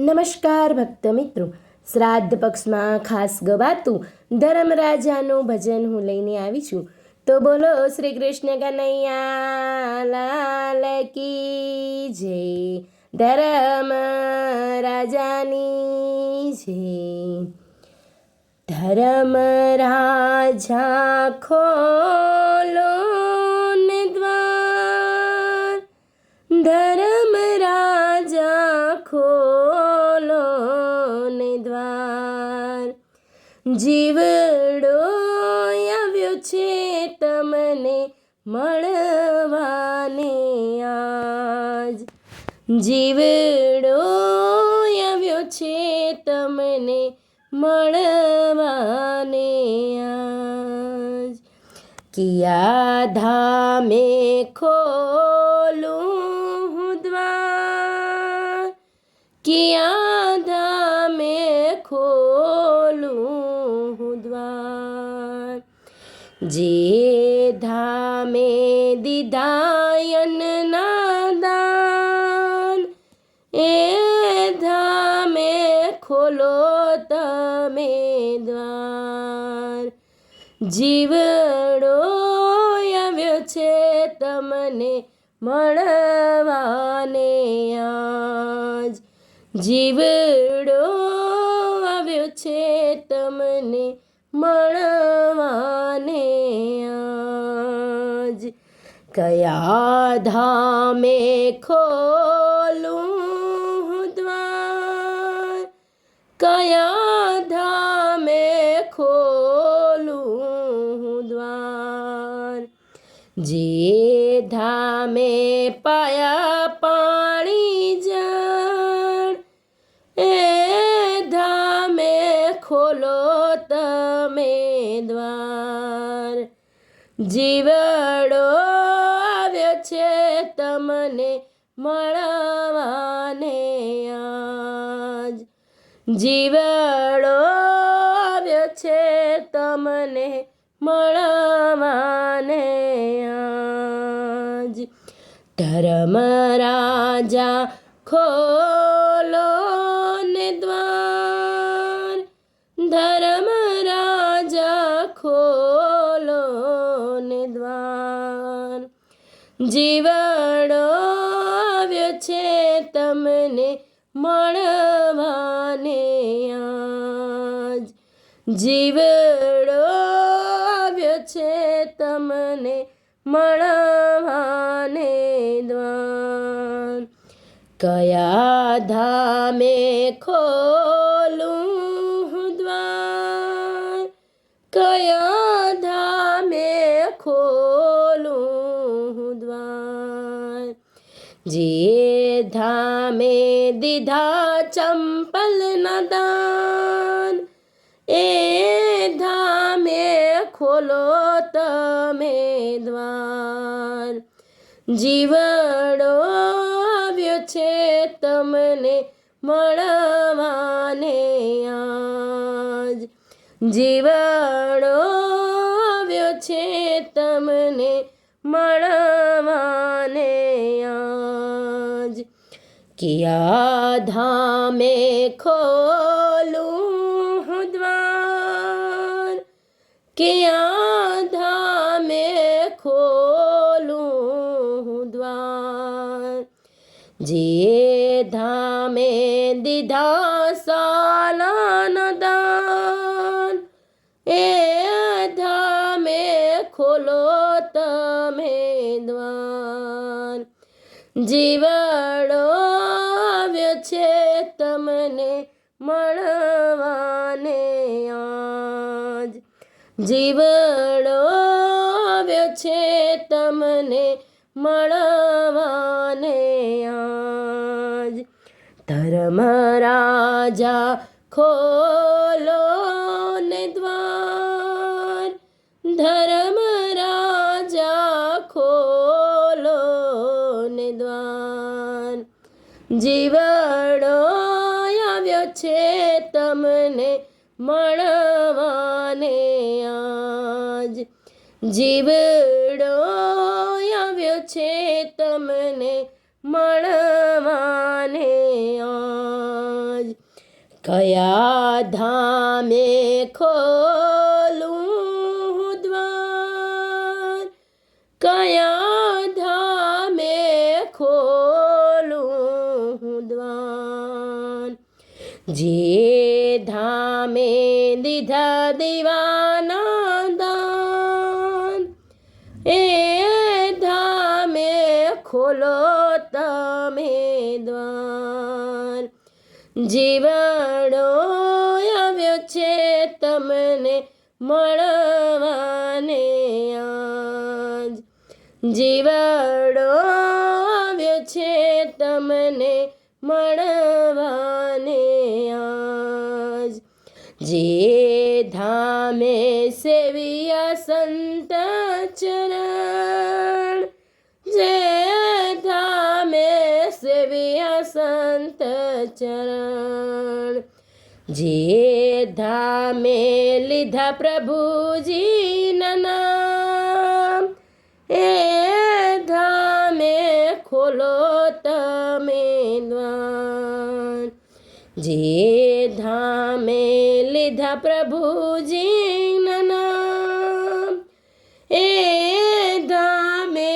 નમસ્કાર ભક્ત મિત્રો, શ્રાદ્ધ પક્ષમાં ખાસ ગવાતું ધર્મરાજાનું ભજન હું લઈને આવી છું. તો બોલો શ્રી કૃષ્ણ કનૈયા લાલ કી જય, ધર્મરાજાની જય. ધર્મરાજા ખોલો ને દ્વાર, ધર્મરાજા ખોલો ને દ્વાર. જીવડો આવ્યો છે તમને મળવાને આજ, જીવડો આવ્યો છે તમને મળવાને આજ. કિયા ધામે ખોલું દ્વાર, કિયા ધામે ખોલું દ્વાર. જે ધામે દીધાયનના દાન, એ ધામે ખોલો તમે દ્વાર. જીવડો આવ્યો છે તમને મળવાને આજ, જીવડો આવ્યો છે તમને મળવાને આજ. કયા ધામે ખોલું દ્વાર, કયા ધામે ખોલું દ્વાર. જે ધામે પાયા પાણી જળ, એ ધામે ખોલો તમે દ્વાર. જીવડો આવ્યો છે તમને મળવાને આજ, જીવડો આવ્યો છે તમને મળવાને આજ. ધર્મરાજા ખોલો ને દ્વાર, ધર્મરાજા ખોલો ને દ્વાર. જીવડો આવ્યો છે તમને મળવાને આજ, જીવડો આવ્યો છે તમને મળવાને દ્વાર. કયા ધામે ખોલું દ્વાર, કયા ધામે ખોલું દ્વાર. જે ધામે દીધા ચંપલના દાન, એ ધામે ખોલો તમે દ્વાર. જીવડો આવ્યો છે તમને મળવાને આજ, જીવડો આવ્યો છે તમને મળવાને આજ. કિયા ધામે ખોલું દ્વાર, કિયા ધામે ખોલું દ્વાર. જે ધામે દીધા સાલાના દાન, એ ધામે ખોલો તમે દ્વાર. જીવડો આવ્યો છે તમને મળવાને આજ, જીવડો આવ્યો છે તમને મળવાને આજ. ધર્મરાજા ખોલો ને દ્વાર, ધર્મરાજા ખોલો ને દ્વાર. જીવડો આવ્યો છે તમને મળવાને આજ, જીવડો આવ્યો છે તમને મળવાને આજ. કયા ધામે ખોલું દ્વાર, કયા ધામે ખોલું દ્વાર, જે ધામે દીધા દીવાના દાન, એ ધામે ખોલો તમે દ્વાર. જીવડો આવ્યો છે તમને મળવાને આજ, જીવડો આવ્યો છે તમને મળવાને આજ. જે ધામે સેવ્યા સંત ચરણ, જે ધામે સેવ્યા સંત ચરણ, જે ધામે લીધા પ્રભુજીના નામ, એ ધામે ખોલો તમે દ્વાર. જે ધામે લીધા પ્રભુજીના નામ, એ ધામે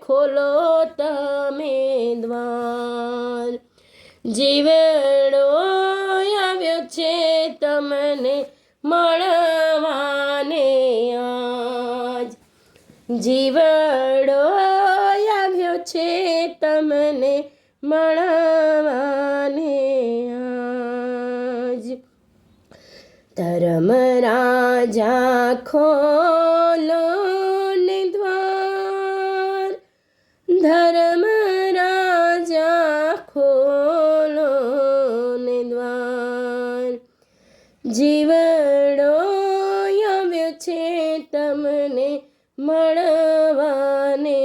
ખોલો તમે દ્વાર. જીવડો આવ્યો છે તમને મળવાને આજ, જીવડો આવ્યો છે તમને મળવાને આજ. ધર્મ રાજા ખોલો ને દ્વાર, ધર્મ રાજા ખોલો ને દ્વાર. જીવડો આવ્યો છે તમને મળવાને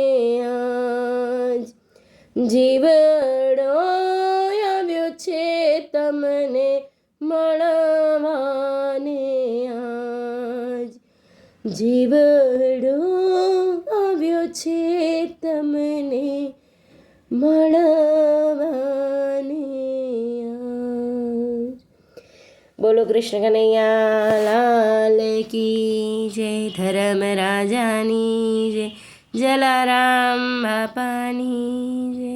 આજ, જીવડો આવ્યો છે તમને મળવાને આજ, જીવડો આવ્યો છે તમને મળવાને આજ. બોલો કૃષ્ણ કનૈયા લાલ કી જય, ધર્મ રાજાની જય, જલારામ બાપાની જય.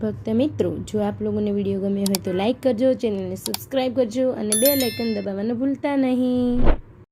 ભક્ત મિત્રો, જો આપ લોકોને વિડીયો ગમ્યો હોય તો લાઈક કરજો, ચેનલને સબસ્ક્રાઈબ કરજો અને બેલ આઇકન દબાવવાનું ભૂલતા નહીં.